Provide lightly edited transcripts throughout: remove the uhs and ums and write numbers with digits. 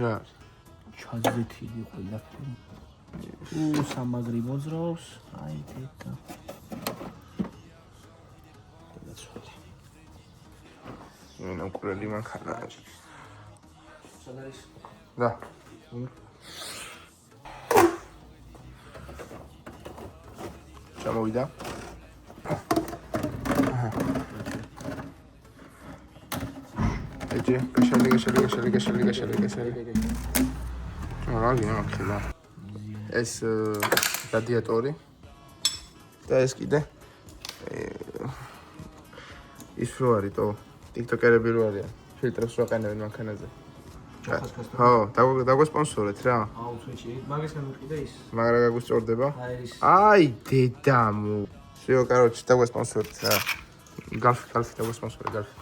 რა არის? ჩაძვეთილი ყველაფერი. სამაგრი მოძრაობს, აი დედა. მე უკრელი მანქანა არის. სად არის? და. ჩამოვიდა. ეჯე, გაშალი. რა გინდა ხილა? ეს რადიატორი და ეს კიდე ის რო არის თო TikToker-ები რო არიან ფილტრებს რო აყენებენ მანქანაზე. ხო, დაგვესპონსორეთ რა. აუ თუჩი, მაგას გამიყიდა ის. მაგრა გაგუსწორდება? აი აი დედამო. всё, короче, დაგვესპონსორეთ რა. გალფი დაგვესპონსორეთ გალფი.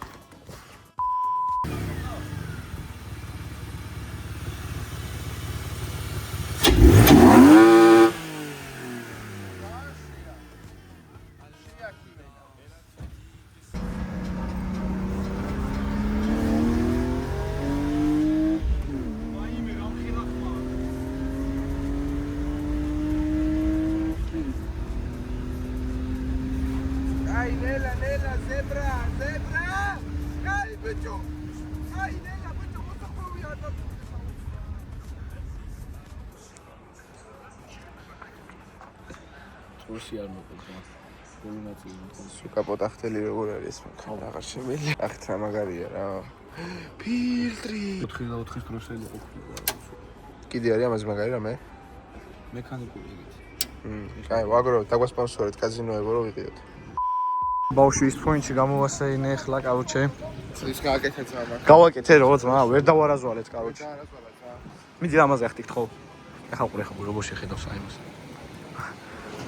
Ay, Nela, zebra! Ay, bicho! Ay, Nela, bicho, what the fuck we are talking about? წურში არ მოყვა. გულინაცი. სუკა პოტახტელი როგორ არის მანქანა აღარ შემიძლია. ახეთ რა მაგარია რა. ფილტრი. 4 კროსელი ყოფილა. კიდე არის ამაზე მაგარი რამე? მექანიკური ეგეთი. აი, ვაგრო, დაგვასპონსორეთ კაზინოებო რო ვიყიოთ. ბავშვი ის პოინტში გამოვასეინე ახლა, კაროჩე. ის გააკეთეთ ზამა. გავაკეთე რო ძმა, ვერ დავარაზვალეთ, კაროჩე. მიდი ამაზე ახტიქთ ხო? ახლა ყურე ხო როგორ შეხედავს აიმას.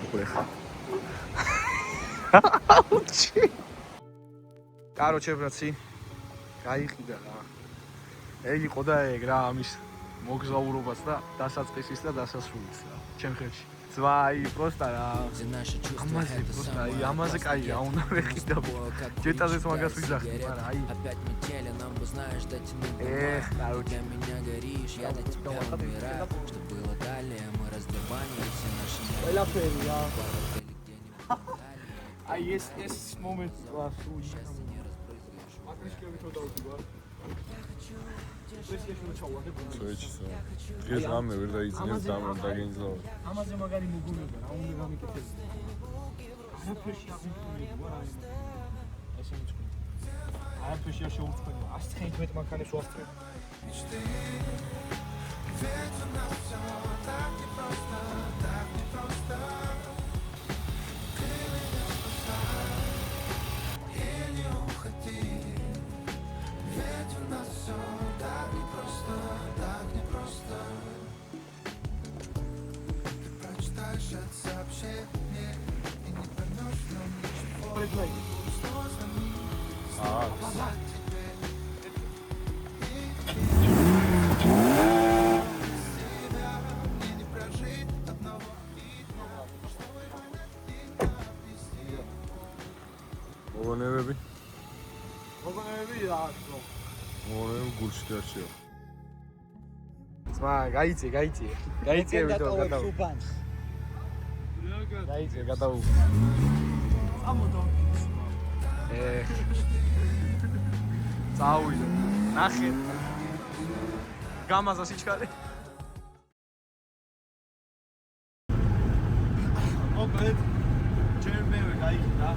ყურე ხა. კაროჩე ბრაცი. გაიყიდა რა. ეგ იყო და ეგ რა ამის მოგზაურობას და დასაწყისის და დასასრულის რა. ჩემ ხელში. Zwei просто რა. ამაზე просто აი ამაზე კაი რა უნდა ვეყიდო. ჯეტაზეც მაგას ვიძახი, მაგრამ აი. короче. ყველაფერი რა. აი ეს მომენტი რა სული. აკრიშკები თო დავდივა. Слышишься? Დღეს რამე ვერ დაიძინეს დაგენძლო. ამაზე მაგარი მოგონება რა უნდა გამიკეთებს. არაფერში აღიმტკინება რა. ესე მიწკი. არაფერში არ შეუწყდება. 119 მანქანებს ვასწრებ. მოგონებები რა მოგონებები გულში დარჩება. ძმა, გაიწე ვიდეო გადაუ. გაიწე გადაუ. ამოდო. წავიდე. ნახე. გამაზა სიჩქარე. ოპეთ. ჩემბევე გაიყიდა.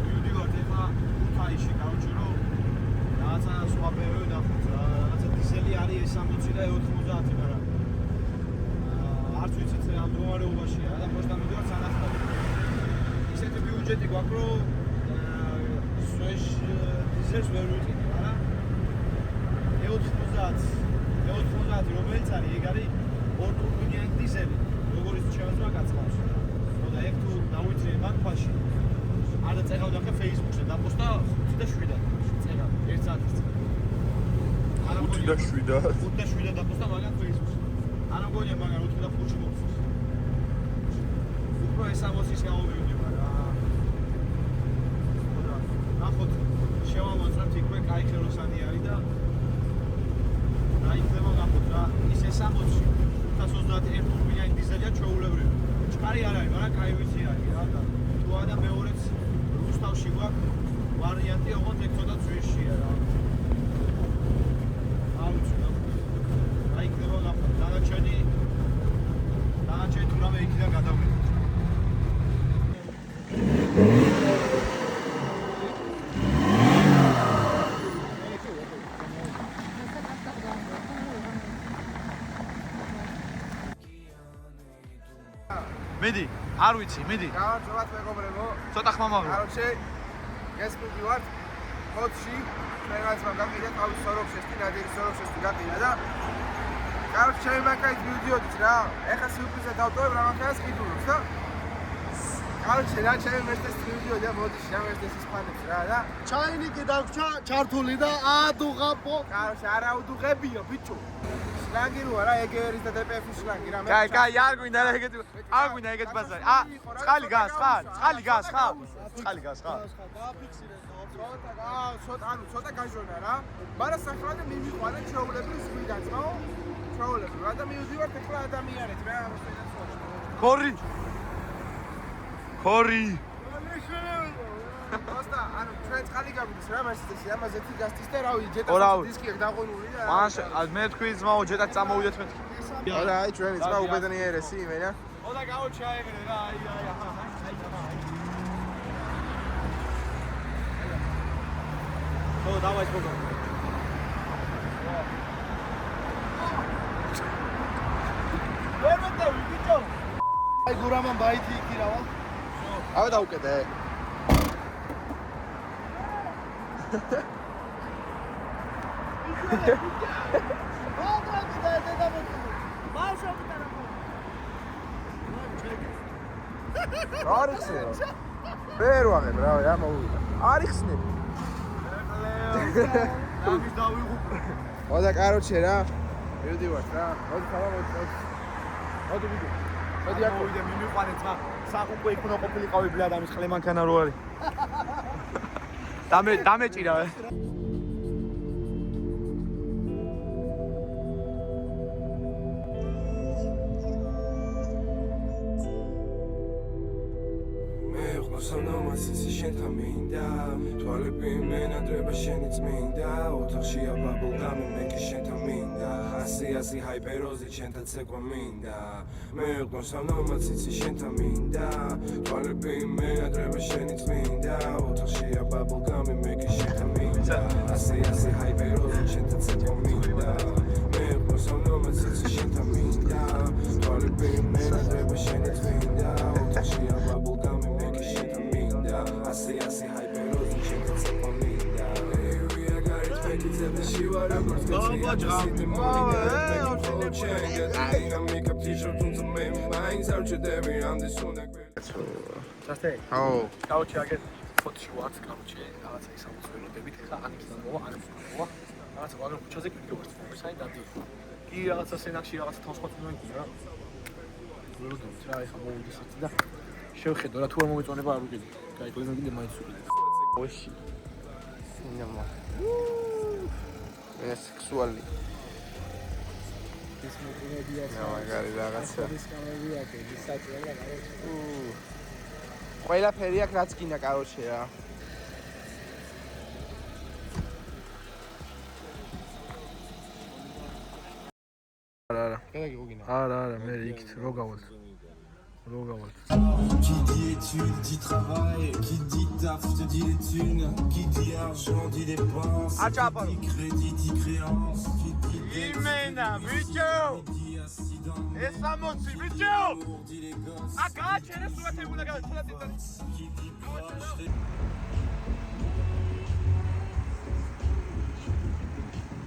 მივდივართ ეხლა ქუთაისში, короче, რომ რაღაცა სხვა ბევრი ნახოთ. რაღაცა დიზელი არის 60 და 90, მაგრამ არც ვიცით რა მდგომარეობაშია და просто მივდივართ სანახავად. ისეთი ბიუჯეტი გვაქვს, რომ სვეშ დიზელს ვერ ვიყიდე, არა? 90, რომელიც არის, ეგ არის 2 ტურბინიანი დიზელი, როგორიც შევა გაცავს. და ეგ თუ დავიძინე მაგფაში, არ დაწერავდა ხე Facebook-ში დაპოსტა 5 და 7. წერა 1 საათის. 5 და 7. 5 და 7 დაპოსტა მაგან Facebook-ში. არა მგონია მაგან 4 და 5-ში მოვწეს. უფრო ეს ამოსის გამომივიდება რა. ნახოთ შევამოწმებთ იქვე კაი ხელოსანი არის და რა იქნება ნახოთ რა ის 60-ში 521 ტურბინიანი დიზელია ჩვეულებრივი. ჩქარი არ არის, მაგრამ კაი ვიცი არის რა და თუ არა მეორეც რუსთავში გვაქვს ვარიანტი, ოღონდ ეგ ცოტა ძვირშია რა. აუცი რა. აი იქნება დანარჩენი თუ რამე იქიდან გადავიდეთ. მიდი, არ ვიცი, მიდი. გავარჯობათ მეგობრებო. ცოტა ხმა მაღლა. Короче, გესმიდი ვარ ხოთში, ჩვენაც მაგაკიდა თავის სოროქშესტი, ნადირის სოროქშესტი გაკიდა და Короче, ჩემი მანქანით მივდიოდით რა. ეხლა სიურპრიზად დავტოვებ რა მანქანას ყიდულობს და Короче, რა ჩემი მერცდესით მივდიოდი და მოდიში რა მერცდესის ფანებს რა და ჩაინიკი დაგვრჩა ჩართული და აადუღაპო. Короче, არა უდუღებიო ბიჭო. შლანგი როა რა ეგერის და DPF-ის შლანგი რა. კაი, არ გვინდა რა ეგეთი. არ გვინდა ეგეთი ბაზარი. წყალი გას, ხარ? წყალი გას, ხარ? წყალი გას, ხარ? გააფიქსირე ცოტა გაჟონა რა. მაგრამ საქმე მივიყვანა ჩაულებრივ ზღვიდან, ხო? ჩაულებრივ. რა და მივდივართ ეხლა ადამიანეთ რა. ხორი. ხორი. Просто, ანუ ჩვენ წყალი გაგვიდის რა მასწესი, ამაზე თი გასდის და რავი, ჯეტა დისკი აქვს დაყოლული და მაშ მე თქვი ძმაო, ჯეტა წამოვიდეთ მეთქი. არა, აი ჩვენი ძმა უბედნიერესი იმენა. ოდა გაუჩაეგრე რა, აი. ო, დავაი სპოკო. ვერ მეტევი, ბიჭო. აი გურამან ბაითი იქ ირავა. ავე დაუკეთე. არ იხსნებ. ვერ ვაღებ რა, რა მოვიდა. არ იხსნებ. ამის დავიღუპე. ოდა, короче რა. მივდივართ რა. მოდი ხავა, მოდი. მოდი ვიდე. მოდი აქ მოვიდე, მიმიყვანე ძმა. უკვე იქნა ყოფილიყავი ბლად ამის ხლე მანქანა რო არის. დამეჭირა. სანომასისი შენთან მინდა თვალები მენადრება შენი წმინდა ოთახში აბაბულგამი მე კი შენთან მინდა ასი ჰაიპეროზი შენთან ცეკვა მინდა მე ვიყო სანომასისი შენთან მინდა თვალები მენადრება შენი წმინდა ოთახში აბაბულგამი მე კი შენთან მინდა ასი ჰაიპეროზი შენთან ცეკვა მინდა მე ვიყო სანომასისი შენთან მინდა თვალები მენადრება შენი წმინდა ოთახში აბაბულგამი მე კი Asi hyperos chega se cominda we are guys making them the shiva records make up t-shirt on the main minds out to them on the soon Just აო. Couch აგეთ ფოტოში ვართ, couch-ი, რაღაცა ისამოწველოდებით, ეხლა ანიქიდან მოვა, ანიქიდან რაღაცა ვაგონ ქუჩაზე გიგივართ, ისაი დადი. კი რაღაცა სენაკში რაღაცა თავს ხოთუნან კი რა. ველოდებით რა, ეხლა მოვიდეს ერთი და შევხედო რა თუ არ მომეწონება არ ვიგები. კაი, კლიზენ კიდე მაინც ვიგები. ოში. ნამა. ეს სექსუალი. ის მოგვიდია მაგარი რაღაცა. ის კამერია კი ისაჭრელა გარეთ. ყველაფერი აქ რაც გინდა, короче რა. არა. კეგი გოგინა. არა, მე იქით რო გავალთ. Qui dit études dit travail, qui dit taf te dit les thunes, qui dit argent dit dépenses, qui dit crédit dit créance, qui dit იმენა, ბიჭო! dit accident, ეს 60, ბიჭო! dit les gosses, აკა, ჩერე სურათი უნდა გავცელოთ. qui dit proche,